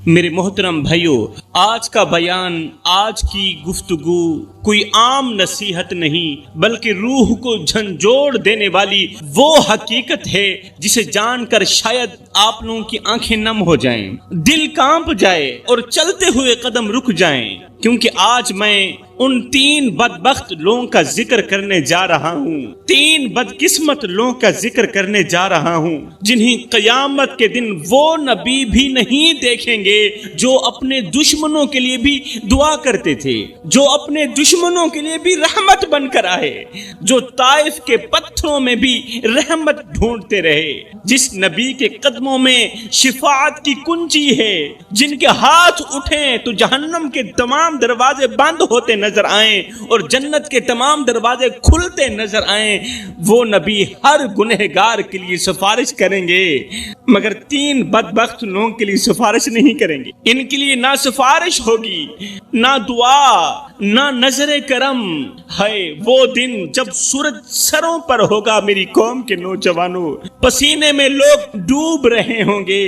میرے محترم بھائیو، آج کا بیان، آج کی گفتگو کوئی عام نصیحت نہیں بلکہ روح کو جھنجھوڑ دینے والی وہ حقیقت ہے جسے جان کر شاید آپ لوگوں کی آنکھیں نم ہو جائیں، دل کانپ جائے اور چلتے ہوئے قدم رک جائیں، کیونکہ آج میں ان 3 بدبخت لوگوں کا ذکر کرنے جا رہا ہوں، 3 بدقسمت لوگوں کا ذکر کرنے جا رہا ہوں جنہیں قیامت کے دن وہ نبی بھی نہیں دیکھیں گے جو اپنے دشمنوں کے لیے بھی دعا کرتے تھے، جو اپنے دشمنوں کے لیے بھی رحمت بن کر آئے، جو طائف کے پتھروں میں بھی رحمت ڈھونڈتے رہے، جس نبی کے قدموں میں شفاعت کی کنجی ہے، جن کے ہاتھ اٹھیں تو جہنم کے تمام دروازے بند ہوتے نظر آئیں اور جنت کے تمام دروازے کھلتے نظر آئیں، وہ نبی ہر گنہگار کے لیے سفارش کریں گے، مگر 3 بدبخت لوگوں کے لیے سفارش نہیں کریں گے۔ ان کے لیے نہ سفارش ہوگی، نہ دعا، نہ نظر کرم۔ ہے وہ دن جب سورج سروں پر ہوگا، میری قوم کے نوجوانوں، پسینے میں لوگ ڈوب رہے ہوں گے،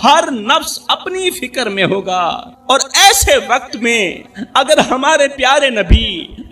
ہر نفس اپنی فکر میں ہوگا، اور ایسے وقت میں اگر ہمارے پیارے نبی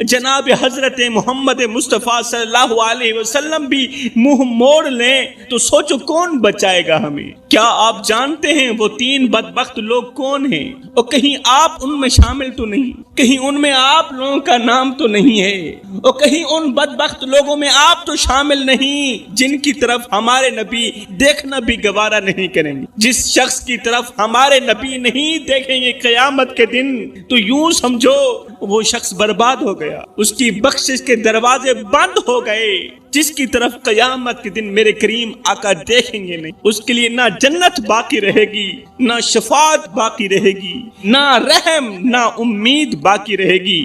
جناب حضرت محمد مصطفیٰ صلی اللہ علیہ وسلم بھی منہ موڑ لیں تو سوچو کون بچائے گا ہمیں؟ کیا آپ جانتے ہیں وہ 3 بدبخت لوگ کون ہیں؟ اور کہیں آپ ان میں شامل تو نہیں؟ کہیں ان میں آپ لوگوں کا نام تو نہیں ہے؟ اور کہیں ان بدبخت لوگوں میں آپ تو شامل نہیں جن کی طرف ہمارے نبی دیکھنا بھی گوارا نہیں کریں گے؟ جس شخص کی طرف ہمارے نبی نہیں دیکھیں گے قیامت کے دن تو یوں سمجھو وہ شخص برباد ہو گیا، اس کی بخشش کے دروازے بند ہو گئے۔ جس کی طرف قیامت کے دن میرے کریم آقا دیکھیں گے نہیں، اس کے لیے نہ جنت باقی رہے گی، نہ شفاعت باقی رہے گی، نہ رحم، نہ امید باقی رہے گی۔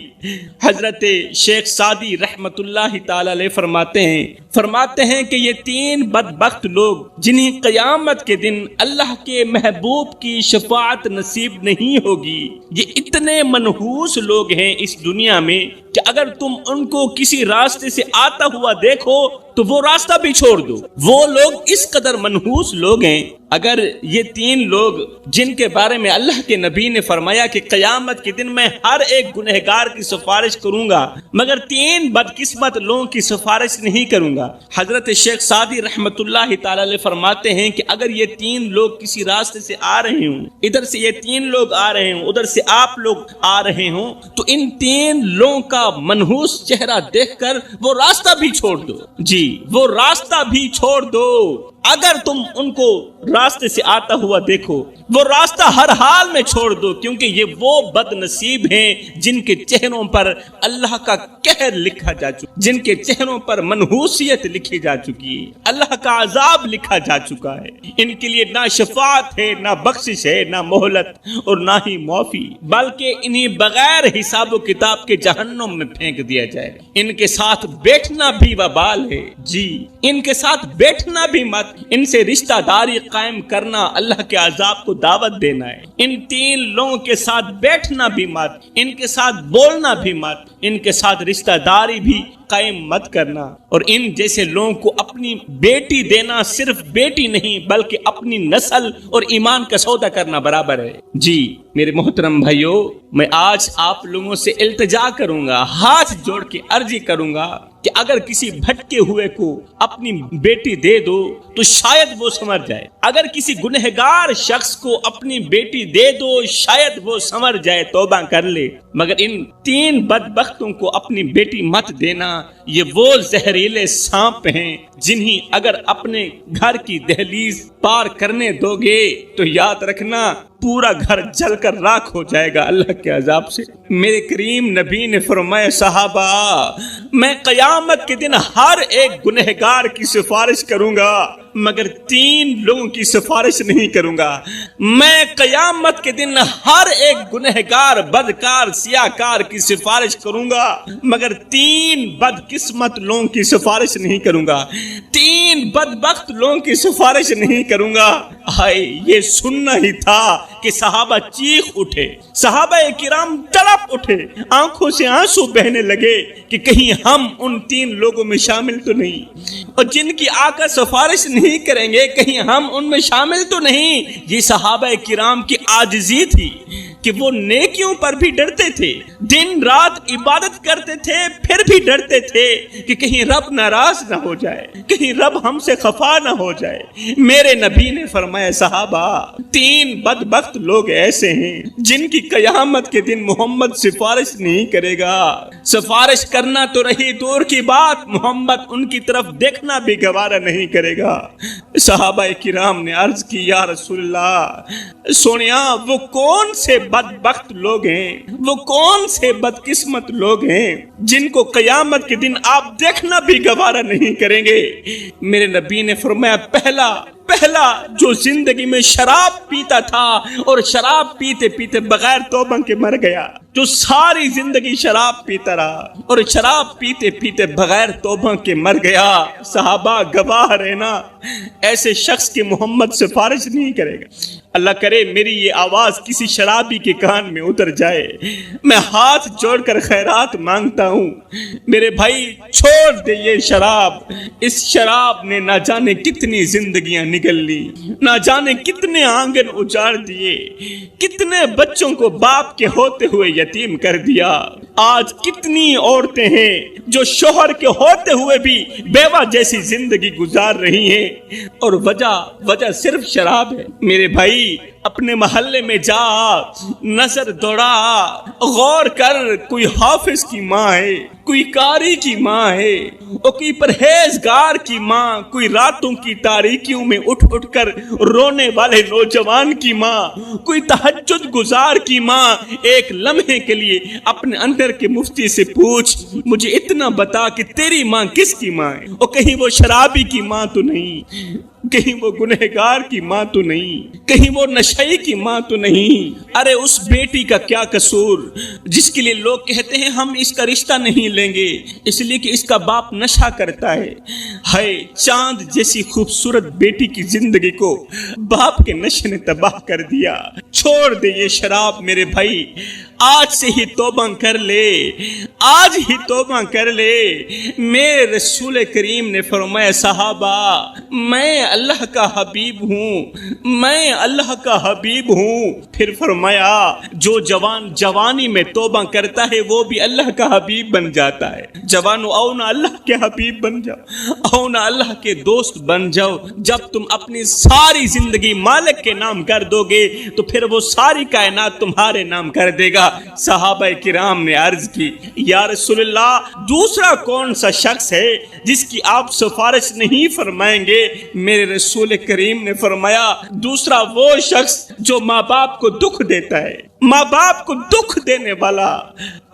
حضرت شیخ سعدی رحمت اللہ تعالی علیہ فرماتے ہیں کہ یہ 3 بدبخت لوگ جنہیں قیامت کے دن اللہ کے محبوب کی شفاعت نصیب نہیں ہوگی، یہ اتنے منحوس لوگ ہیں اس دنیا میں کہ اگر تم ان کو کسی راستے سے آتا ہوا دیکھو تو وہ راستہ بھی چھوڑ دو۔ وہ لوگ اس قدر منحوس لوگ ہیں۔ اگر یہ 3 لوگ جن کے بارے میں اللہ کے نبی نے فرمایا کہ قیامت کے دن میں ہر ایک گنہگار کی سفارش کروں گا مگر 3 بدقسمت لوگوں کی سفارش نہیں کروں گا، حضرت شیخ سعدی رحمت اللہ تعالی علیہ فرماتے ہیں کہ اگر یہ 3 لوگ کسی راستے سے آ رہے ہوں، ادھر سے یہ 3 لوگ آ رہے ہوں، ادھر سے آپ لوگ آ رہے ہوں، تو ان 3 لوگوں کا منحوس چہرہ دیکھ کر وہ راستہ بھی چھوڑ دو، جی وہ راستہ بھی چھوڑ دو۔ اگر تم ان کو راستے سے آتا ہوا دیکھو وہ راستہ ہر حال میں چھوڑ دو، کیونکہ یہ وہ بد نصیب ہیں جن کے چہروں پر اللہ کا قہر لکھا جا چکا، جن کے چہروں پر منحوسیت لکھی جا چکی ہے، اللہ کا عذاب لکھا جا چکا ہے۔ ان کے لیے نہ شفاعت ہے، نہ بخشش ہے، نہ مہلت اور نہ ہی معافی، بلکہ انہیں بغیر حساب و کتاب کے جہنم میں پھینک دیا جائے۔ ان کے ساتھ بیٹھنا بھی وبال ہے، جی ان کے ساتھ بیٹھنا بھی مت، ان سے رشتہ داری قائم کرنا اللہ کے عذاب کو دعوت دینا ہے۔ ان 3 لوگوں کے ساتھ بیٹھنا بھی مت، ان کے ساتھ بولنا بھی مت، ان کے ساتھ رشتہ داری بھی قائم مت کرنا، اور ان جیسے لوگوں کو اپنی بیٹی دینا صرف بیٹی نہیں بلکہ اپنی نسل اور ایمان کا سودا کرنا برابر ہے۔ جی میرے محترم بھائیو، میں آج آپ لوگوں سے التجا کروں گا، ہاتھ جوڑ کے عرضی کروں گا کہ اگر کسی بھٹکے ہوئے کو اپنی بیٹی دے دو تو شاید وہ سنور جائے، اگر کسی گنہگار شخص کو اپنی بیٹی دے دو شاید وہ سنور جائے، توبہ کر لے، مگر ان 3 بدبختوں کو اپنی بیٹی مت دینا۔ یہ وہ زہریلے سانپ ہیں جنہیں اگر اپنے گھر کی دہلیز پار کرنے دو گے تو یاد رکھنا پورا گھر جل کر راکھ ہو جائے گا اللہ کے عذاب سے۔ میرے کریم نبی نے فرمایا، صحابہ میں قیامت کے دن ہر ایک گنہگار کی سفارش کروں گا مگر 3 لوگوں کی سفارش نہیں کروں گا۔ میں قیامت کے دن ہر ایک گنہگار، بدکار، سیاہکار کی سفارش کروں گا مگر 3 بدقسمت لوگوں کی سفارش نہیں کروں گا، 3 بدبخت لوگوں کی سفارش نہیں کروں گا۔ ہائے یہ سننا ہی تھا کہ صحابہ چیخ اٹھے، صحابہ کرام تڑپ اٹھے، آنکھوں سے آنسو بہنے لگے کہ کہیں ہم ان 3 لوگوں میں شامل تو نہیں، اور جن کی آقا سفارش نہیں کریں گے کہیں ہم ان میں شامل تو نہیں۔ یہ صحابہ کرام کی عاجزی تھی کہ وہ نیکیوں پر بھی ڈرتے تھے، دن رات عبادت کرتے تھے، پھر بھی ڈرتے تھے کہ کہیں رب ناراض نہ ہو جائے، کہیں رب ہم سے خفا نہ ہو جائے۔ میرے نبی نے فرمایا صحابہ 3 بدبخت لوگ ایسے ہیں جن کی قیامت کے دن محمد سفارش نہیں کرے گا، سفارش کرنا تو رہی دور کی بات، محمد ان کی طرف دیکھنا بھی گوارا نہیں کرے گا۔ صحابہ کرام نے عرض کی یا رسول اللہ، سونیا وہ کون سے بدبخت لوگ ہیں، وہ کون سے بدقسمت لوگ ہیں جن کو قیامت کے دن آپ دیکھنا بھی گوارا نہیں کریں گے؟ میرے نبی نے فرمایا پہلا جو زندگی میں شراب پیتا تھا اور شراب پیتے پیتے بغیر توبہ کے مر گیا، جو ساری زندگی شراب پیتا رہا اور شراب پیتے پیتے بغیر توبہ کے مر گیا، صحابہ گواہ رہنا ایسے شخص کی محمد سفارش نہیں کرے گا۔ اللہ کرے میری یہ آواز کسی شرابی کے کان میں اتر جائے، میں ہاتھ جوڑ کر خیرات مانگتا ہوں، میرے بھائی چھوڑ دے یہ شراب، اس شراب نے نہ جانے کتنی زندگیاں نگل لی، نہ جانے کتنے آنگن اجاڑ دیے، کتنے بچوں کو باپ کے ہوتے ہوئے یتیم کر دیا۔ آج کتنی عورتیں ہیں جو شوہر کے ہوتے ہوئے بھی بیوہ جیسی زندگی گزار رہی ہیں، اور وجہ صرف شراب ہے۔ میرے بھائی اپنے محلے میں جا، نظر دوڑا، غور کر، کوئی حافظ کی ماں ہے، کوئی قاری کی ماں ہے، اور کوئی پرہیزگار کی ماں، کوئی راتوں کی تاریکیوں میں اٹھ کر رونے والے نوجوان کی ماں، کوئی تہجد گزار کی ماں، ایک لمحے کے لیے اپنے اندر کے مفتی سے پوچھ مجھے اتنا بتا کہ تیری ماں کس کی ماں ہے، اور کہیں وہ شرابی کی ماں تو نہیں، کہیں وہ گنہگار کی ماں تو نہیں، کہیں وہ نشئی کی ماں تو نہیں۔ ارے اس بیٹی کا کیا قصور جس کے لیے لوگ کہتے ہیں ہم اس کا رشتہ نہیں لیں گے اس لیے کہ اس کا باپ نشہ کرتا ہے۔ ہائے چاند جیسی خوبصورت بیٹی کی زندگی کو باپ کے نشے نے تباہ کر دیا۔ چھوڑ دے یہ شراب میرے بھائی، آج سے ہی توبہ کر لے، آج ہی توبہ کر لے۔ میرے رسول کریم نے فرمایا صحابہ میں اللہ کا حبیب ہوں، میں اللہ کا حبیب ہوں۔ پھر فرمایا جو جوان جوانی میں توبہ کرتا ہے وہ بھی اللہ کا حبیب بن جاتا ہے۔ جوانو آؤ نا اللہ کے حبیب بن جاؤ، آؤ نا اللہ کے دوست بن جاؤ۔ جب تم اپنی ساری زندگی مالک کے نام کر دو گے تو پھر وہ ساری کائنات تمہارے نام کر دے گا۔ صحابہ کرام نے عرض کی یا رسول اللہ دوسرا کون سا شخص ہے جس کی آپ سفارش نہیں فرمائیں گے؟ میرے رسول کریم نے فرمایا دوسرا وہ شخص جو ماں باپ کو دکھ دیتا ہے، ماں باپ کو دکھ دینے والا،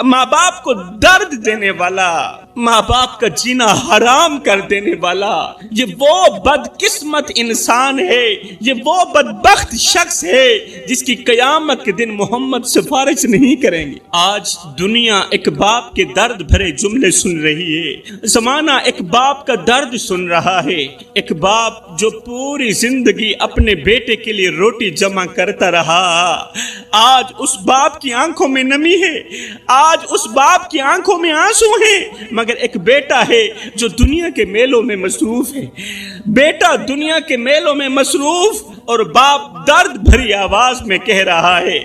ماں باپ کو درد دینے والا، ماں باپ کا جینا حرام کر دینے والا، یہ وہ بدقسمت انسان ہے، یہ وہ بدبخت شخص ہے جس کی قیامت کے دن محمد سفارش نہیں کریں گے۔ آج دنیا ایک باپ کے درد بھرے جملے سن رہی ہے، زمانہ ایک باپ کا درد سن رہا ہے، ایک باپ جو پوری زندگی اپنے بیٹے کے لیے روٹی جمع کرتا رہا، آج اس باپ کی آنکھوں میں نمی ہے، آج اس باپ کی آنکھوں میں آنسو ہیں، مگر ایک بیٹا ہے جو دنیا کے میلوں میں مصروف ہے، بیٹا دنیا کے میلوں میں مصروف، اور باپ درد بھری آواز میں کہہ رہا ہے،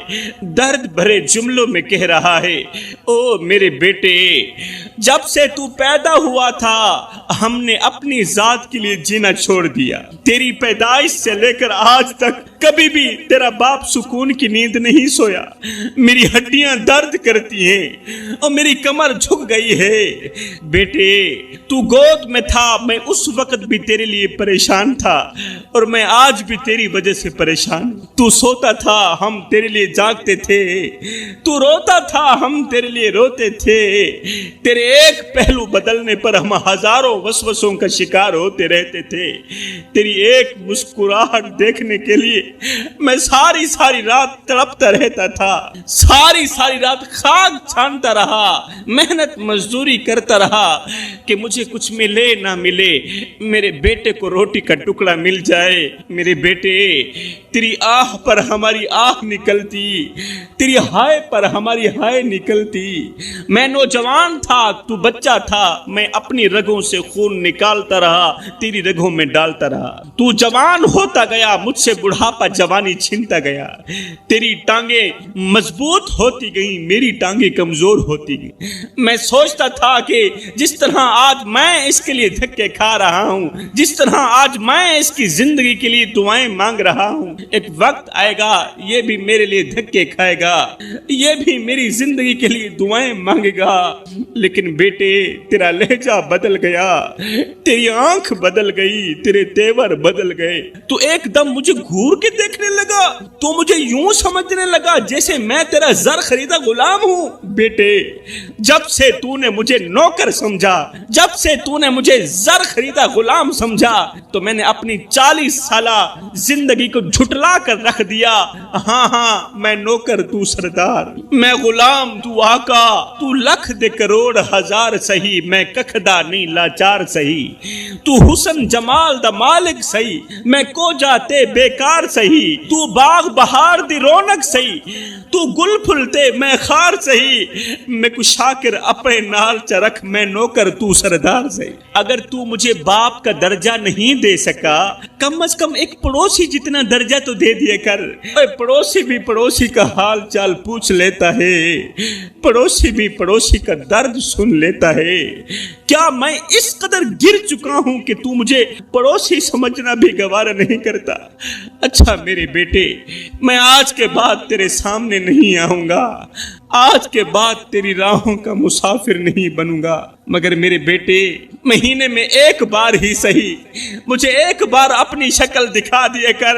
درد بھرے جملوں میں کہہ رہا ہے او میرے بیٹے جب سے تو پیدا ہوا تھا ہم نے اپنی ذات کے لیے جینا چھوڑ دیا، تیری پیدائش سے لے کر آج تک کبھی بھی تیرا باپ سکون کی نیند نہیں سویا، میری ہڈیاں درد کرتی ہیں اور میری کمر جھک گئی ہے۔ بیٹے تو گود میں تھا، میں اس وقت بھی تیرے لیے پریشان تھا اور میں آج بھی تیری وجہ سے پریشان ہوں۔ تو سوتا تھا ہم تیرے لیے جاگتے تھے، تو روتا تھا ہم تیرے لیے روتے تھے، تیرے ایک پہلو بدلنے پر ہم ہزاروں وسوسوں کا شکار ہوتے رہتے تھے، تیری ایک مسکراہٹ دیکھنے کے لیے میں ساری رات تڑپتا رہتا تھا، ساری رات خاک چھانتا رہا، محنت مزدوری کرتا رہا کہ مجھے کچھ ملے نہ ملے، میرے بیٹے کو روٹی کا ٹکڑا مل جائے۔ میرے بیٹے، تیری آہ پر ہماری آہ نکلتی، تیری ہائے پر ہماری ہائے نکلتی۔ میں نوجوان تھا، تو بچہ تھا، میں اپنی رگوں سے خون نکالتا رہا، تیری رگوں میں ڈالتا رہا۔ تو جوان ہوتا گیا، مجھ سے بڑھاپا جوانی چھنتا گیا۔ تیری ٹانگیں مضبوط ہوتی گئیں، میری ٹانگیں کمزور ہوتی گئیں۔ میں سوچتا تھا کہ جس طرح آج میں اس کے لیے دھکے کھا رہا ہوں، جس طرح آج میں اس کی زندگی کے لیے دعائیں مانگ رہا ہوں، ایک وقت آئے گا یہ بھی میرے لیے دھکے کھائے گا، یہ بھی میری زندگی کے لیے دعائیں مانگے گا۔ لیکن بیٹے، تیرا لہجہ بدل گیا، تیری آنکھ بدل گئی، تیرے تیور بدل گئے۔ تو ایک دم مجھے گھور کے دیکھنے لگا، تو مجھے یوں سمجھنے لگا جیسے میں تیرا زر خریدا غلام ہوں۔ بیٹے، جب سے تو نے مجھے نوکر سمجھا، جب سے تو نے مجھے زر خریدا غلام سمجھا، تو میں نے اپنی 40 سالہ زندگی کو جھٹلا کر رکھ دیا۔ ہاں، میں نوکر، تو سردار، میں غلام، تو آقا، تو لکھ دے کروڑ ہزار سہی، میں ککھدا نہیں لاچار سہی، تو حسن جمال دا مالک سہی، میں کو جاتے بیکار سہی، تو باغ بہار دی رونق سہی، تو گل پھلتے میں خار سہی، میں کو شاکر اپنے نال چرکھ، میں نوکر، تو سردار سہی۔ اگر تو مجھے باپ کا درجہ نہیں دے سکا، کم از کم ایک پڑوسی جتنا درجہ تو دے دیا کر۔ پڑوسی بھی پڑوسی کا حال چال پوچھ لیتا ہے، پڑوسی بھی پڑوسی کا درد سن لیتا ہے۔ کیا میں اس قدر گر چکا ہوں کہ تو مجھے پڑوسی سمجھنا بھی گوارا نہیں کرتا؟ اچھا میرے بیٹے، میں آج کے بعد تیرے سامنے نہیں آؤں گا، آج کے بعد تیری راہوں کا مسافر نہیں بنوں گا، مگر میرے بیٹے، مہینے میں ایک بار ہی صحیح مجھے ایک بار اپنی شکل دکھا دیا کر،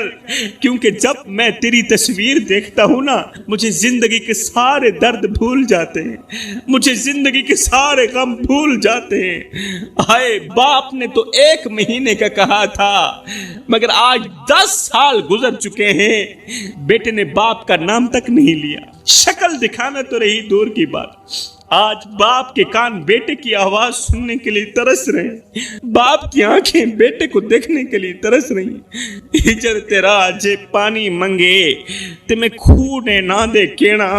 کیونکہ جب میں تیری تصویر دیکھتا ہوں نا، مجھے زندگی کے سارے درد بھول جاتے ہیں، مجھے زندگی کے سارے غم بھول جاتے ہیں۔ ہائے، باپ نے تو 1 مہینے کا کہا تھا، مگر آج 10 سال گزر چکے ہیں، بیٹے نے باپ کا نام تک نہیں لیا۔ شکل دکھانا تو رہی دور کی بات، آج باپ کے کان بیٹے کی آواز سننے کے لیے ترس رہے ہیں، باپ کی آنکھیں بیٹے کو دیکھنے کے لیے ترس رہی ہیں۔ ہجر تیرا جے پانی منگے تے میں کھونے نہ دے کینا،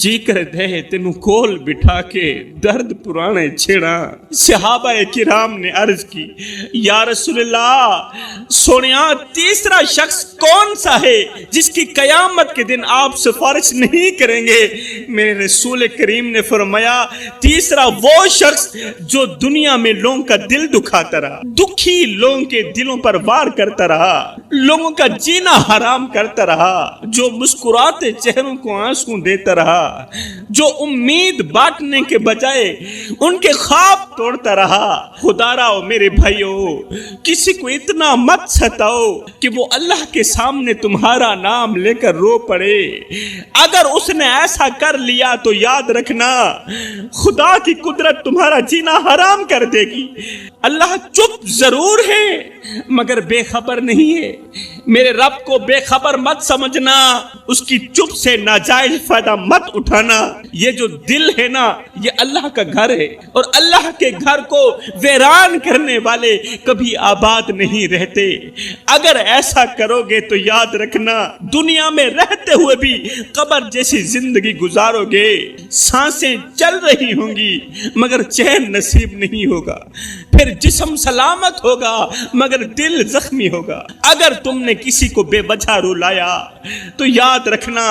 جی کر دے تینوں کول بٹھا کے درد پرانے چھیڑا۔ صحابہ کرام نے عرض کی، یا رسول اللہ، سونیا تیسرا شخص کون سا ہے جس کی قیامت کے دن آپ سفارش نہیں کریں گے؟ میرے رسول کریم نے فرمایا، تیسرا وہ شخص جو دنیا میں لوگوں کا دل دکھاتا رہا، دکھی لوگوں کے دلوں پر وار کرتا رہا، لوگوں کا جینا حرام کرتا رہا، جو مسکراتے چہروں کو آنسو دیتا رہا، جو امید بانٹنے کے بجائے ان کے خواب توڑتا رہا۔ خدا راو میرے بھائیو، کسی کو اتنا مت ستاؤ کہ وہ اللہ کے سامنے تمہارا نام لے کر رو پڑے۔ اگر اس نے ایسا کر لیا تو یاد رکھنا، خدا کی قدرت تمہارا جینا حرام کر دے گی۔ اللہ چپ ضرور ہے مگر بے خبر نہیں ہے۔ میرے رب کو بے خبر مت سمجھنا، اس کی چپ سے ناجائز فائدہ مت اٹھانا۔ یہ جو دل ہے نا، یہ اللہ کا گھر ہے، اور اللہ کے گھر کو ویران کرنے والے کبھی آباد نہیں رہتے۔ اگر ایسا کرو گے تو یاد رکھنا، دنیا میں رہتے ہوئے بھی قبر جیسی زندگی گزارو گے، سانسیں چل رہی ہوں گی مگر چین نصیب نہیں ہوگا، پھر جسم سلامت ہوگا مگر دل زخمی ہوگا۔ اگر تم نے کسی کو بے وجہ رلایا تو یاد رکھنا،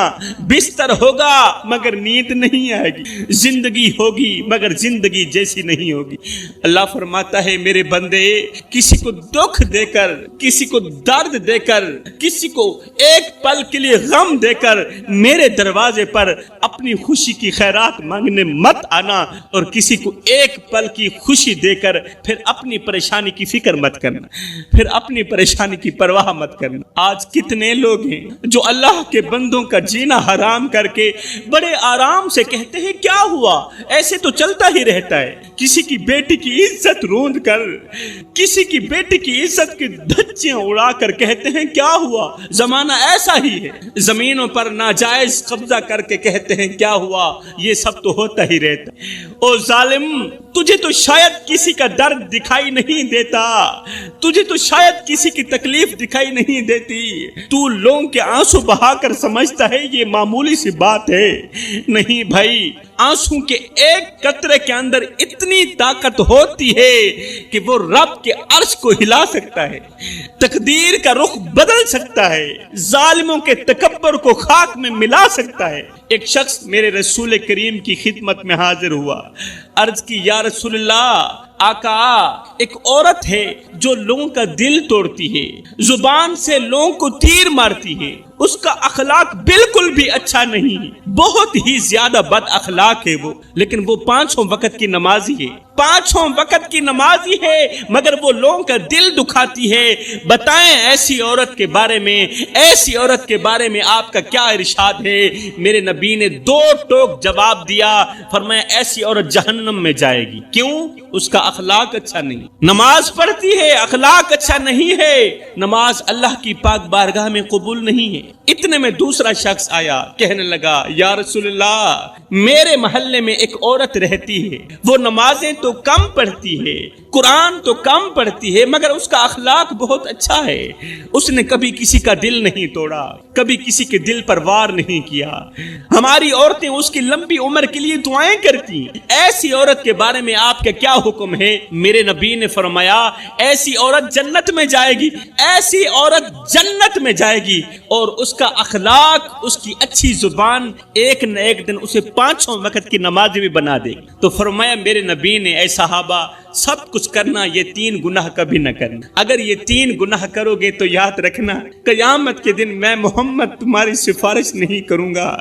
بستر ہوگا مگر نیند نہیں آئے گی، زندگی ہوگی مگر زندگی جیسی نہیں ہوگی۔ اللہ فرماتا ہے، میرے بندے، کسی کو دکھ دے کر، کسی کو درد دے کر، کسی کو ایک پل کے لیے غم دے کر میرے دروازے پر اپنی خوشی کی خیرات مانگنے مت آنا، اور کسی کو ایک پل کی خوشی دے کر پھر اپنی پریشانی کی فکر مت کرنا، پھر اپنی پریشانی کی پرواہ مت کرنا۔ آج کتنے لوگ ہیں جو اللہ کے بندوں کا جینا حرام کر کے بڑے آرام سے کہتے ہیں کیا ہوا، ایسے تو چلتا ہی رہتا ہے۔ کسی کی بیٹی کی عزت روند کر، کسی کی بیٹی کی عزت کی دھچیاں اڑا کر کہتے ہیں کیا ہوا؟ زمانہ ایسا ہی ہے۔ زمینوں پر ناجائز قبضہ کر کے کہتے ہیں کیا ہوا؟ یہ سب تو ہوتا ہی رہتا ہے۔ او ظالم، تجھے تو شاید کسی کا درد دکھائی نہیں دیتا، تجھے تو شاید کسی کی تکلیف دکھائی نہیں دیتی، تو لوگوں کے آنسو بہا کر سمجھتا ہے یہ معمولی سی بات ہے۔ نہیں بھائی، آنسو کے ایک قطرے کے اندر اتنی طاقت ہوتی ہے کہ وہ رب کے عرش کو ہلا سکتا ہے، تقدیر کا رخ بدل سکتا ہے، ظالموں کے تکبر کو خاک میں ملا سکتا ہے۔ ایک شخص میرے رسول کریم کی خدمت میں حاضر ہوا، عرض کی یا رسول اللہ، آقا ایک عورت ہے جو لوگوں کا دل توڑتی ہے، زبان سے لوگوں کو تیر مارتی ہے، اس کا اخلاق بالکل بھی اچھا نہیں ہے، بہت ہی زیادہ بد اخلاق ہے وہ، لیکن وہ 5 وقت کی نمازی ہے، 5 وقت کی نمازی ہے، مگر وہ لوگوں کا دل دکھاتی ہے۔ بتائیں ایسی عورت کے بارے میں، ایسی عورت کے بارے میں آپ کا کیا ارشاد ہے؟ میرے نبی نے 2 ٹوک جواب دیا، فرمایا ایسی عورت جہنم میں جائے گی۔ کیوں؟ اس کا اخلاق اچھا نہیں، نماز پڑھتی ہے، اخلاق اچھا نہیں ہے، نماز اللہ کی پاک بارگاہ میں قبول نہیں ہے۔ اتنے میں دوسرا شخص آیا، کہنے لگا یا رسول اللہ، میرے محلے میں ایک عورت رہتی ہے، وہ نمازیں تو کم پڑھتی ہے، قرآن تو کم پڑھتی ہے، مگر اس کا اخلاق بہت اچھا ہے، اس نے کبھی کسی کا دل نہیں توڑا، کبھی کسی کے دل پر وار نہیں کیا، ہماری عورتیں اس کی لمبی عمر کے لیے دعائیں کرتی ہیں۔ ایسی عورت کے بارے میں آپ کا کیا حکم ہے؟ میرے نبی نے فرمایا ایسی عورت جنت میں جائے گی، ایسی عورت جنت میں جائے گی، اور اس کا اخلاق، اس کی اچھی زبان ایک نہ ایک دن اسے 5 وقت کی نماز بھی بنا دے گی۔ تو فرمایا میرے نبی نے اے صحابہ، سب کچھ کرنا، یہ 3 گناہ کبھی نہ کرنا، اگر یہ 3 گناہ کرو گے تو یاد رکھنا قیامت کے دن میں محمد تمہاری سفارش نہیں کروں گا۔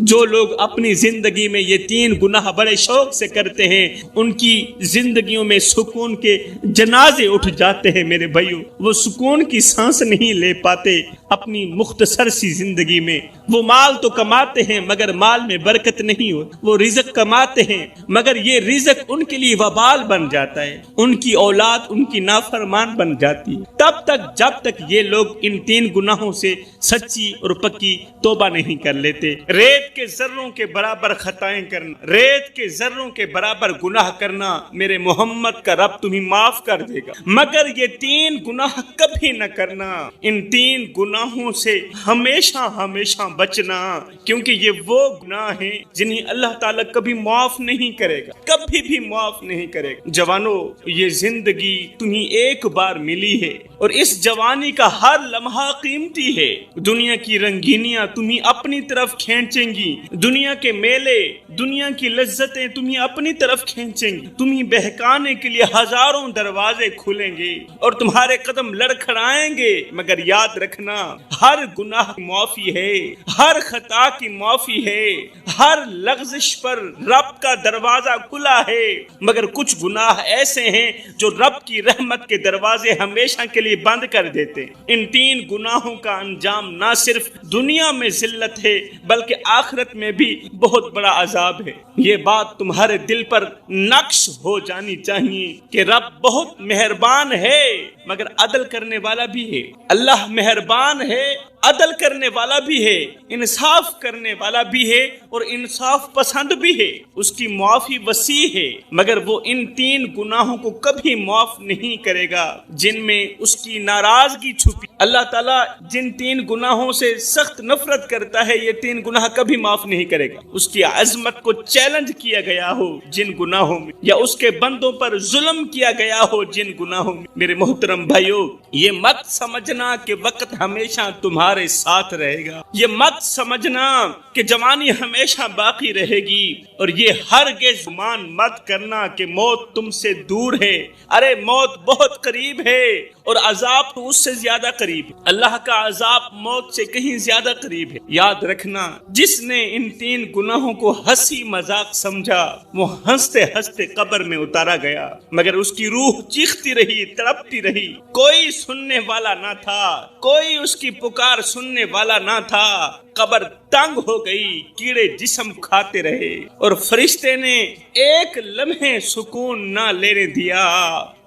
جو لوگ اپنی زندگی میں یہ 3 گناہ بڑے شوق سے کرتے ہیں، ان کی زندگیوں میں سکون کے جنازے اٹھ جاتے ہیں۔ میرے بھائیوں، وہ سکون کی سانس نہیں لے پاتے اپنی مختصر سی زندگی میں۔ وہ مال تو کماتے ہیں مگر مال میں برکت نہیں ہو، وہ رزق کماتے ہیں مگر یہ رزق ان کے لیے وبال بن جاتا ہے، ان کی اولاد ان کی نافرمان بن جاتی ہے، تب تک جب تک یہ لوگ ان 3 گناہوں سے سچی اور پکی توبہ نہیں کر لیتے۔ ریت کے ذروں کے برابر خطائیں کرنا، ریت کے ذروں کے برابر گناہ کرنا، میرے محمد کا رب تمہیں معاف کر دے گا، مگر یہ 3 گناہ کبھی نہ کرنا۔ ان 3 گناہوں سے ہمیشہ ہمیشہ بچنا، کیونکہ یہ وہ گناہ ہیں جنہیں اللہ تعالیٰ کبھی معاف نہیں کرے گا، کبھی بھی معاف نہیں کرے گا۔ جوانو، یہ زندگی تمہیں ایک بار ملی ہے اور اس جوانی کا ہر لمحہ قیمتی ہے۔ دنیا کی رنگینیاں تمہیں اپنی طرف کھینچیں گی، دنیا کے میلے، دنیا کی لذتیں تمہیں اپنی طرف کھینچیں گی، تمہیں بہکانے کے لیے ہزاروں دروازے کھلیں گے اور تمہارے قدم لڑکھڑائیں گے، مگر یاد رکھنا ہر گناہ کی معافی ہے، ہر خطا کی معافی ہے، ہر لغزش پر رب کا دروازہ کھلا ہے، مگر کچھ گناہ ایسے ہیں جو رب کی رحمت کے دروازے ہمیشہ کے لیے بند کر دیتے ہیں۔ ان 3 گناہوں کا انجام نہ صرف دنیا میں ذلت ہے بلکہ آخرت میں بھی بہت بڑا عذاب ہے۔ یہ بات تمہارے دل پر نقش ہو جانی چاہیے کہ رب بہت مہربان ہے مگر عدل کرنے والا بھی ہے۔ اللہ مہربان ہے، عدل کرنے والا بھی ہے، انصاف کرنے والا بھی ہے اور انصاف پسند بھی ہے، اس کی معافی وسیع ہے، مگر وہ ان 3 گناہوں کو کبھی معاف نہیں کرے گا جن میں اس کی ناراضگی چھپی۔ اللہ تعالیٰ جن 3 گناہوں سے سخت نفرت کرتا ہے، یہ 3 گناہ کبھی معاف نہیں کرے گا۔ اس کی عظمت کو چیلنج کیا گیا ہو جن گناہوں میں، یا اس کے بندوں پر ظلم کیا گیا ہو جن گناہوں میں۔ میرے محترم بھائیو، یہ مت سمجھنا کہ وقت ہمیشہ تمہارے ساتھ رہے گا، یہ مت سمجھنا کہ جوانی ہمیشہ باقی رہے گی، اور یہ ہرگز گمان مت کرنا کہ موت تم سے دور ہے۔ ارے موت بہت قریب ہے اور عذاب تو اس سے زیادہ قریب ہے۔ اللہ کا عذاب موت سے کہیں زیادہ قریب ہے۔ یاد رکھنا، جس نے ان 3 گناہوں کو ہنسی مذاق سمجھا، وہ ہنستے ہنستے قبر میں اتارا گیا، مگر اس کی روح چیختی رہی، تڑپتی رہی، کوئی سننے والا نہ تھا، کوئی اس کی پکار سننے والا نہ تھا۔ قبر تنگ ہو گئی، کیڑے جسم کھاتے رہے اور فرشتے نے ایک لمحے سکون نہ لینے دیا۔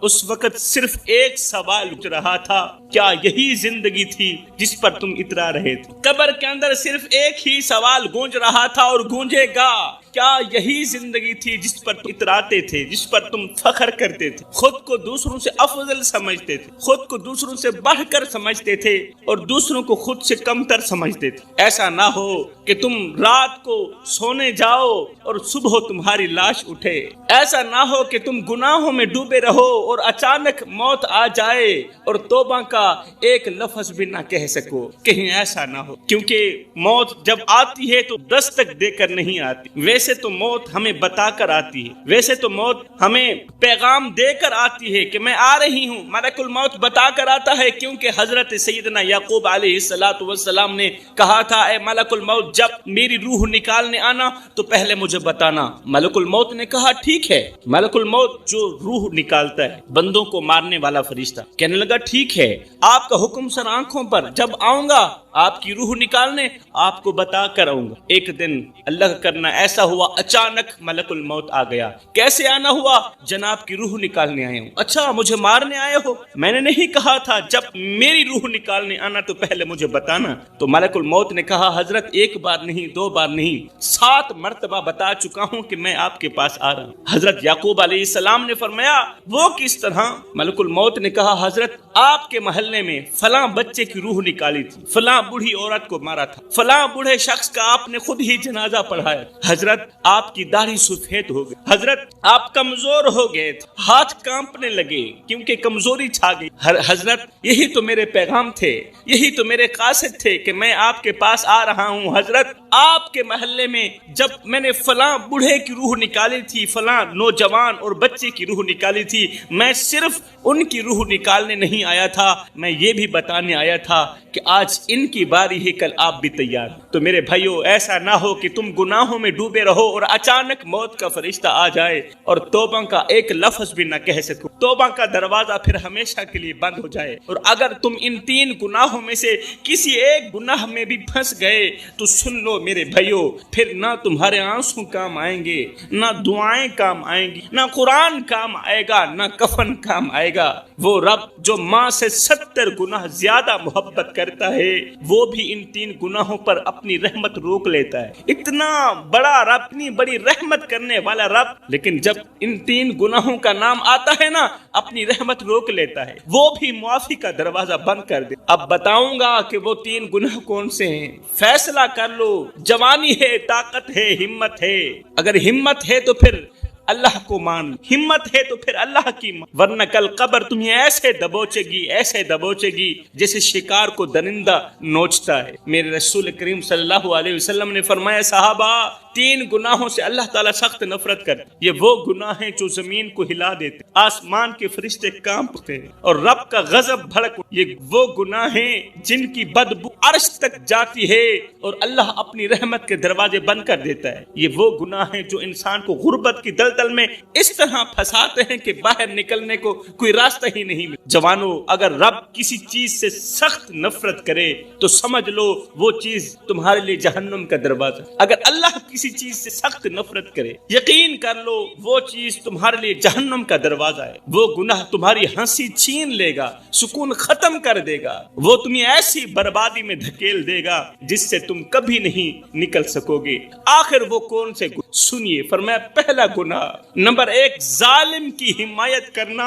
اس وقت صرف ایک سوال اٹھ رہا تھا، کیا یہی زندگی تھی جس پر تم اترا رہے تھے؟ قبر کے اندر صرف ایک ہی سوال گونج رہا تھا اور گونجے گا، کیا یہی زندگی تھی جس پر تم اتراتے تھے، جس پر تم فخر کرتے تھے، خود کو دوسروں سے افضل سمجھتے تھے، خود کو دوسروں سے بڑھ کر سمجھتے تھے اور دوسروں کو خود سے کمتر سمجھتے تھے؟ ایسا نہ ہو کہ تم رات کو سونے جاؤ اور صبح تمہاری لاش اٹھے، ایسا نہ ہو کہ تم گناہوں میں ڈوبے رہو اور اچانک موت آ جائے اور توبہ کا ایک لفظ بھی نہ کہہ سکو، کہیں ایسا نہ ہو، کیونکہ موت جب آتی ہے تو دستک دے کر نہیں آتی، ویسے تو موت ہمیں بتا کر آتی ہے، ویسے تو موت ہمیں پیغام دے کر آتی ہے کہ میں آ رہی ہوں، ملک الموت بتا کر آتا ہے، کیونکہ حضرت سیدنا یعقوب علیہ السلام نے کہا تھا اے ملک الموت جب میری روح نکالنے آنا تو پہلے مجھے بتانا۔ ملک الموت نے کہا ٹھیک ہے۔ ملک الموت جو روح نکالتا ہے، بندوں کو مارنے والا فرشتہ، کہنے لگا ٹھیک ہے، آپ کا حکم سر آنکھوں پر، جب آؤں گا آپ کی روح نکالنے آپ کو بتا کر آؤں گا۔ ایک دن اللہ کا کرنا ایسا ہوا، اچانک ملک الموت آ گیا۔ کیسے آنا ہوا؟ جناب کی روح نکالنے آئے ہوں۔ اچھا مجھے مارنے آئے ہو؟ میں نے نہیں کہا تھا جب میری روح نکالنے آنا تو پہلے مجھے بتانا۔ تو ملک الموت نے کہا حضرت ایک بار نہیں، دو بار نہیں، 7 مرتبہ بتا چکا ہوں کہ میں آپ کے پاس آ رہا ہوں۔ حضرت یعقوب علیہ السلام نے فرمایا وہ کس طرح؟ ملک الموت نے کہا حضرت آپ کے محلے میں فلاں بچے کی روح نکالی تھی، فلاں بوڑھی عورت کو مارا تھا، فلاں بوڑھے شخص کا آپ نے خود ہی جنازہ پڑھایا، حضرت آپ کی داڑھی سفید ہو گئی، حضرت آپ کمزور ہو گئے تھے، ہاتھ کانپنے لگے کیونکہ کمزوری چھا گئی، حضرت یہی تو میرے پیغام تھے، یہی تو میرے قاصد تھے کہ میں آپ کے پاس آ رہا ہوں۔ حضرت آپ کے محلے میں جب میں نے فلاں بوڑھے کی روح نکالی تھی، فلاں نوجوان اور بچے کی روح نکالی تھی، میں صرف ان کی روح نکالنے نہیں آیا تھا، میں یہ بھی بتانے آیا تھا کہ آج ان کی باری ہے، کل آپ بھی تیار۔ تو میرے بھائیو ایسا نہ ہو کہ تم گناہوں میں ڈوبے رہو اور اچانک موت کا فرشتہ آ جائے اور توبہ کا ایک لفظ بھی نہ کہہ سکو، توبہ کا دروازہ پھر ہمیشہ کے لیے بند ہو جائے۔ اور اگر تم ان 3 گناہوں میں سے کسی ایک گناہ میں بھی پھنس گئے تو سن لو میرے بھائیو، پھر نہ تمہارے آنسو کام آئیں گے، نہ دعائیں کام آئیں گی، نہ قرآن کام آئے گا، نہ کفن کام آئے گا۔ وہ رب جو ماں سے 70 گناہ زیادہ محبت کرتا ہے وہ بھی ان 3 گناہوں پر اپنی رحمت روک لیتا ہے۔ اتنا بڑا رب، اتنی بڑی رحمت کرنے والا رب، لیکن جب ان 3 گناہوں کا نام آتا ہے نا اپنی رحمت روک لیتا ہے، وہ بھی معافی کا دروازہ بند کر دے۔ اب بتاؤں گا کہ وہ 3 گناہ کون سے ہیں، فیصلہ کر لو۔ جوانی ہے، طاقت ہے، ہمت ہے، اگر ہمت ہے تو پھر اللہ کو مان، ہمت ہے تو پھر اللہ کی مان، ورنہ کل قبر تمہیں ایسے دبوچے گی، ایسے دبوچے گی جیسے شکار کو درندہ نوچتا ہے۔ میرے رسول کریم صلی اللہ علیہ وسلم نے فرمایا صحابہ 3 گناہوں سے اللہ تعالیٰ سخت نفرت کرتے، یہ وہ گناہ ہیں جو زمین کو ہلا دیتے، آسمان کے فرشتے کانپتے ہیں اور رب کا غضب بھڑک، یہ وہ گناہ ہیں جن کی بدبو عرش تک جاتی ہے اور اللہ اپنی رحمت کے دروازے بند کر دیتا ہے۔ یہ وہ گناہ ہیں جو انسان کو غربت کی دلدل میں اس طرح پھنساتے ہیں کہ باہر نکلنے کو کوئی راستہ ہی نہیں ملتا۔ جوانو اگر رب کسی چیز سے سخت نفرت کرے تو سمجھ لو وہ چیز تمہارے لیے جہنم کا دروازہ، اگر اللہ کسی چیز سے سخت نفرت کرے یقین کر لو وہ چیز تمہارے لیے جہنم کا دروازہ ہے۔ وہ گناہ تمہاری ہنسی چھین لے گا، سکون ختم کر دے گا، وہ تمہیں ایسی بربادی میں دھکیل دے گا جس سے تم کبھی نہیں نکل سکو گے۔ آخر وہ کون سے گناہ؟ سنیے، فرمایا پہلا گناہ نمبر 1 ظالم کی حمایت کرنا۔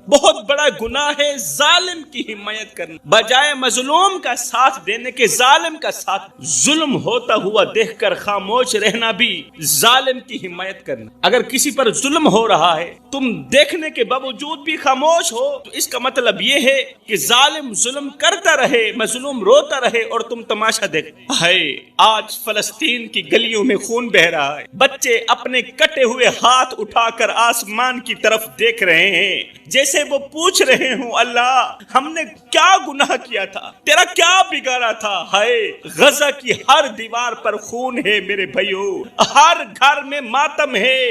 بہت بڑا گناہ ہے ظالم کی حمایت کرنا، بجائے مظلوم کا ساتھ دینے کے ظالم کا ساتھ، ظلم ہوتا ہوا دیکھ کر خاموش رہنا بھی ظالم کی حمایت کرنا۔ اگر کسی پر ظلم ہو رہا ہے تم دیکھنے کے باوجود بھی خاموش ہو تو اس کا مطلب یہ ہے کہ ظالم ظلم کرتا رہے، مظلوم روتا رہے اور تم تماشا دیکھ۔ آج فلسطین کی گلیوں میں خون بہ رہا ہے، بچے اپنے کٹے ہوئے ہاتھ اٹھا کر آسمان کی طرف دیکھ رہے ہیں جیسے وہ پوچھ رہے ہوں اللہ ہم نے کیا گناہ کیا تھا، تیرا کیا بگاڑا تھا۔ ہائے غزہ کی ہر دیوار پر خون ہے میرے بھائیو، ہر گھر میں ماتم ہے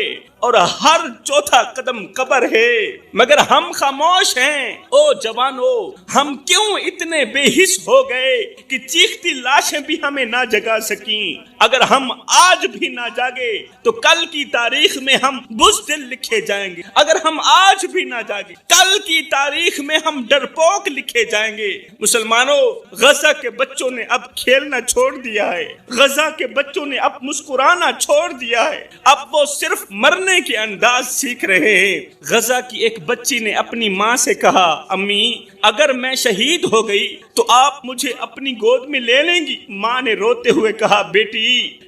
اور ہر چوتھا قدم قبر ہے، مگر ہم خاموش ہیں۔ او جوانو، ہم کیوں اتنے بے حس ہو گئے کہ چیختی لاشیں بھی ہمیں نہ جگا سکیں؟ اگر ہم آج بھی نہ جاگے تو کل کی تاریخ میں ہم بزدل لکھے جائیں گے۔ اگر ہم آج بھی نہ جاگے کل کی تاریخ میں ہم ڈرپوک لکھے جائیں گے۔ مسلمانوں، غزہ کے بچوں نے اب کھیلنا چھوڑ دیا ہے، غزہ کے بچوں نے اب مسکرانا چھوڑ دیا ہے، اب وہ صرف مرنے کے انداز سیکھ رہے ہیں۔ غزہ کی ایک بچی نے اپنی ماں سے کہا، امی اگر میں شہید ہو گئی تو آپ مجھے اپنی گود میں لے لیں گی؟ ماں نے روتے ہوئے کہا، بیٹی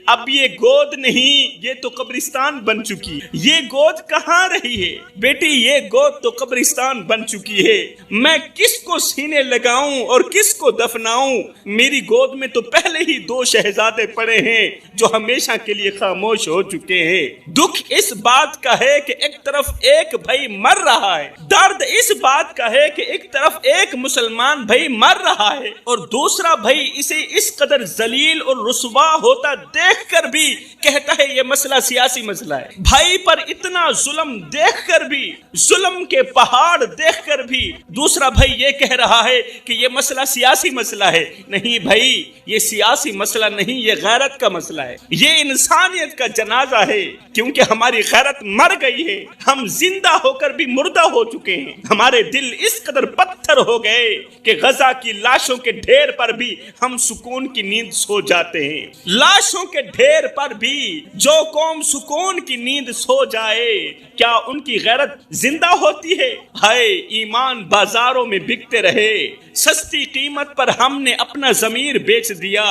اب یہ گود نہیں، یہ تو قبرستان بن چکی ہے۔ یہ گود کہاں رہی ہے بیٹی، یہ گود تو قبرستان بن چکی ہے۔ میں کس کو سینے لگاؤں اور کس کو دفناؤں؟ میری گود میں تو پہلے ہی 2 شہزادے پڑے ہیں جو ہمیشہ کے لیے خاموش ہو چکے ہیں۔ دکھ اس بات کا ہے کہ ایک طرف ایک بھائی مر رہا ہے، درد اس بات کا ہے کہ ایک طرف ایک مسلمان بھائی مر رہا ہے اور دوسرا بھائی اسے اس قدر ذلیل اور رسوا ہوتا دیکھ کر بھی کہتا ہے یہ مسئلہ سیاسی مسئلہ ہے۔ بھائی پر اتنا ظلم دیکھ کر بھی، ظلم کے پہاڑ دیکھ کر بھی دوسرا بھائی یہ کہہ رہا ہے کہ یہ مسئلہ سیاسی مسئلہ ہے۔ نہیں بھائی، یہ سیاسی مسئلہ نہیں، یہ غیرت کا مسئلہ ہے، یہ انسانیت کا جنازہ ہے، کیونکہ ہماری غیرت مر گئی ہے، ہم زندہ ہو کر بھی مردہ ہو چکے ہیں۔ ہمارے دل اس قدر پتھر ہو گئے کہ غزہ کی لاشوں کے ڈھیر پر بھی ہم سکون کی نیند سو جاتے ہیں۔ لاشوں کے ڈھیر پر بھی جو قوم سکون کی نیند سو جائے، کیا ان کی غیرت زندہ ہوتی ہے؟ ہائے ایمان بازاروں میں بکتے رہے، سستی قیمت پر ہم نے اپنا ضمیر بیچ دیا۔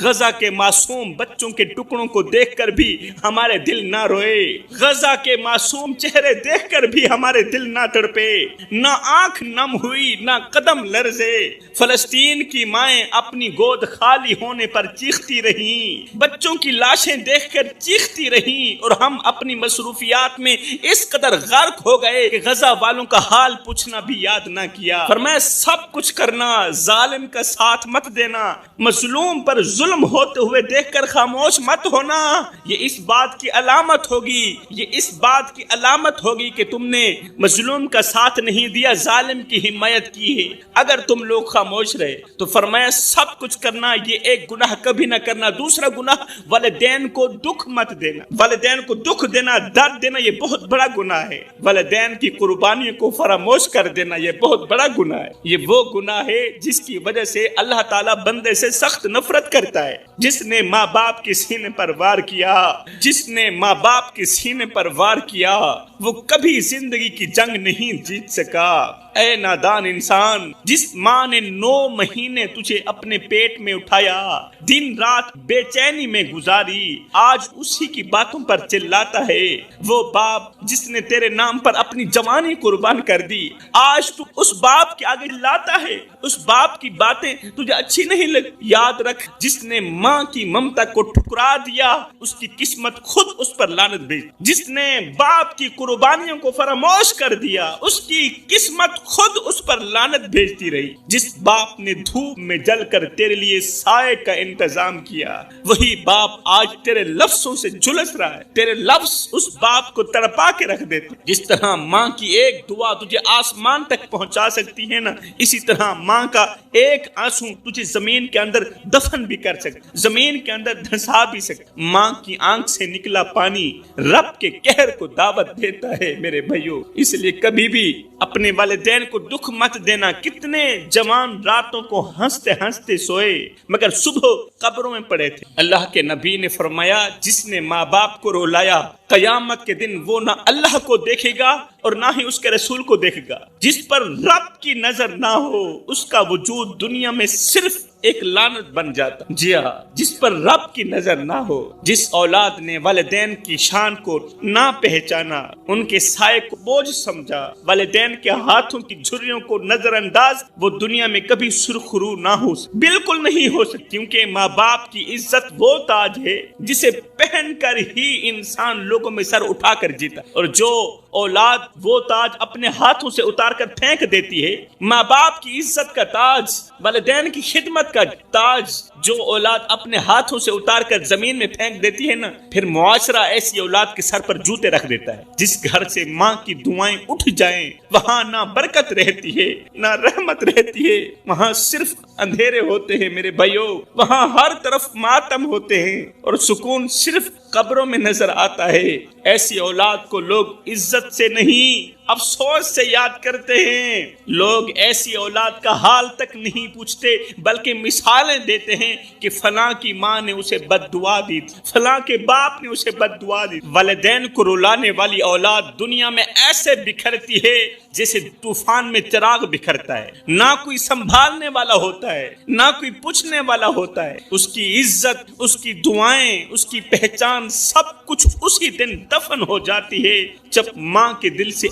غزہ کے معصوم بچوں کے ٹکڑوں کو دیکھ کر بھی ہمارے دل نہ روئے، غزہ کے معصوم چہرے دیکھ کر بھی ہمارے دل نہ تڑپے، نہ آنکھ نم ہوئی، نہ قدم لرزے۔ فلسطین کی مائیں اپنی گود خالی ہونے پر چیختی رہیں، بچوں کی لاشیں دیکھ کر چیختی رہیں، اور ہم اپنی مصروفیات میں اس قدر غرق ہو گئے کہ غزہ والوں کا حال پوچھنا بھی یاد نہ کیا۔ فرمایا سب کچھ کرنا، ظالم کا ساتھ مت دینا، مظلوم پر ظلم ہوتے ہوئے دیکھ کر خاموش مت ہونا۔ یہ اس بات کی علامت ہوگی، یہ اس بات کی علامت ہوگی کہ تم نے مظلوم کا ساتھ نہیں دیا، ظالم کی حمایت کی ہے۔ اگر تم لوگ خاموش رہے تو فرمایا سب کچھ کرنا، یہ ایک گناہ کبھی نہ کرنا۔ دوسرا گناہ، والدین کو دکھ مت دینا، والدین کو دکھ دینا، درد دینا، یہ بہت بڑا گناہ ہے۔ والدین کی قربانیوں کو فراموش کر دینا، یہ بہت بڑا گناہ ہے۔ یہ وہ گناہ ہے جس کی وجہ سے اللہ تعالیٰ بندے سے سخت نفرت کرتا ہے۔ جس نے ماں باپ کے سینے پر وار کیا، جس نے ماں باپ کے سینے پر وار کیا، وہ کبھی زندگی کی جنگ نہیں جیت سکا۔ اے نادان انسان، جس ماں نے 9 مہینے تجھے اپنے پیٹ میں اٹھایا، دن رات بے چینی میں گزاری، آج اسی کی باتوں پر چلاتا ہے۔ وہ باپ جس نے تیرے نام پر اپنی جوانی قربان کر دی، آج تو اس باپ کے آگے لاتا ہے، اس باپ کی باتیں تجھے اچھی نہیں لگ۔ یاد رکھ، جس نے ماں کی ممتا کو ٹھکرا دیا، اس کی قسمت خود اس پر لعنت بھیج۔ جس نے باپ کی قربانیوں کو فراموش کر دیا، اس کی قسمت خود اس پر لعنت بھیجتی رہی۔ جس باپ نے دھوپ میں جل کر تیرے لیے سائے کا انتظام کیا، وہی باپ آج تیرے لفظوں سے جھلس رہا ہے۔ تیرے لفظ اس باپ کو تڑپا کے رکھ دیتے۔ جس طرح ماں کی ایک دعا تجھے آسمان تک پہنچا سکتی ہے نا، اسی طرح ماں کا ایک آنسو تجھے زمین کے اندر دفن بھی کر سکتا، زمین کے اندر دھنسا بھی سکتا۔ ماں کی آنکھ سے نکلا پانی رب کے قہر کو دعوت دیتا ہے میرے بھائیوں۔ اس لیے کبھی بھی اپنے والدین کو دکھ مت دینا۔ کتنے جوان راتوں کو ہنستے ہنستے سوئے مگر صبح قبروں میں پڑے تھے۔ اللہ کے نبی نے فرمایا، جس نے ماں باپ کو رلایا، قیامت کے دن وہ نہ اللہ کو دیکھے گا اور نہ ہی اس کے رسول کو دیکھے گا۔ جس پر رب کی نظر نہ ہو، اس کا وجود دنیا میں صرف ایک لعنت بن جاتا۔ جی ہاں، جس پر رب کی نظر نہ ہو، جس اولاد نے والدین کی شان کو نہ پہچانا، ان کے سائے کو بوجھ سمجھا، والدین کے ہاتھوں کی جھریوں کو نظر انداز، وہ دنیا میں کبھی سرخرو نہ ہو سکتی، بالکل نہیں ہو سکتی، کیونکہ ماں باپ کی عزت وہ تاج ہے جسے پہن کر ہی انسان لوگوں میں سر اٹھا کر جیتا۔ اور جو اولاد وہ تاج اپنے ہاتھوں سے اتار کر پھینک دیتی ہے۔ ماں باپ کی عزت کا تاج، والدین کی خدمت کا تاج جو اولاد اپنے ہاتھوں سے اتار کر زمین میں پھینک دیتی ہے نا، پھر معاشرہ ایسی اولاد کے سر پر جوتے رکھ دیتا ہے۔ جس گھر سے ماں کی دعائیں اٹھ جائیں وہاں نہ برکت رہتی ہے نہ رحمت رہتی ہے، وہاں صرف اندھیرے ہوتے ہیں میرے بھائیوں، وہاں ہر طرف ماتم ہوتے ہیں اور سکون صرف قبروں میں نظر آتا ہے۔ ایسی اولاد کو لوگ عزت سے نہیں افسوس سے یاد کرتے ہیں۔ لوگ ایسی اولاد کا حال تک نہیں پوچھتے بلکہ مثالیں دیتے ہیں کہ فلاں کی ماں نے اسے بد دعا دی، فلاں کے باپ نے اسے بد دعا دی۔ والدین کو رلانے والی اولاد دنیا میں ایسے بکھرتی ہے جیسے طوفان میں چراغ بکھرتا ہے، نہ کوئی سنبھالنے والا ہوتا ہے نہ کوئی پوچھنے والا ہوتا ہے۔ اس کی عزت، اس کی دعائیں، اس کی پہچان سب کچھ اسی دن دفن ہو جاتی ہے جب ماں کے دل سے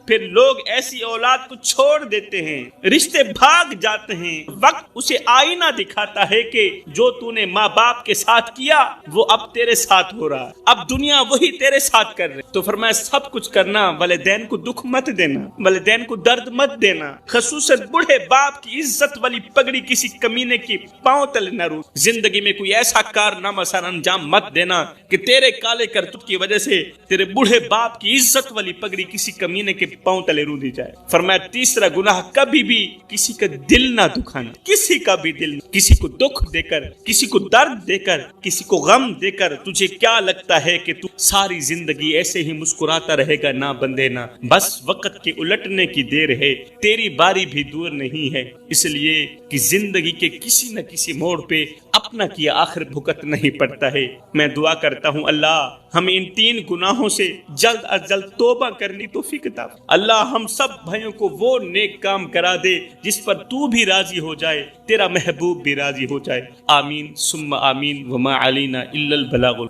پھر لوگ ایسی اولاد کو چھوڑ دیتے ہیں، رشتے بھاگ جاتے ہیں۔ وقت اسے آئینہ دکھاتا ہے کہ جو تو نے ماں باپ کے ساتھ کیا وہ اب تیرے ساتھ ہو رہا، اب دنیا وہی تیرے ساتھ کر رہے۔ تو فرمایا سب کچھ کرنا، والدین کو دکھ مت دینا، والدین کو درد مت دینا، خصوصاً بوڑھے باپ کی عزت والی پگڑی کسی کمینے کی پاؤں تلے نہ رو۔ زندگی میں کوئی ایسا کارنامہ سر انجام مت دینا کہ تیرے کالے کرتوت کی وجہ سے تیرے بوڑھے باپ کی عزت والی پگڑی کسی کمینے کے پاؤں تلے رو دی جائے۔ فرمایا تیسرا گناہ، کبھی بھی کسی کا دل نہ دکھانا، کسی کا بھی دل، کسی کو دکھ دے کر، کسی کو درد دے کر، کسی کو غم دے کر تجھے کیا لگتا ہے کہ تو ساری زندگی ایسے ہی مسکراتا رہے گا؟ نہ بندے نہ، بس وقت کے الٹنے کی دیر ہے، تیری باری بھی دور نہیں ہے۔ اس لیے کہ زندگی کے کسی نہ کسی موڑ پہ اپنا کیا آخر بھگت نہیں پڑتا ہے۔ میں دعا کرتا ہوں اللہ ہمیں ان 3 گناہوں سے جلد از جلد توبہ کرنی توفیق عطا۔ اللہ ہم سب بھائیوں کو وہ نیک کام کرا دے جس پر تو بھی راضی ہو جائے، تیرا محبوب بھی راضی ہو جائے۔ آمین ثم آمین، وما علینا الا البلاغ۔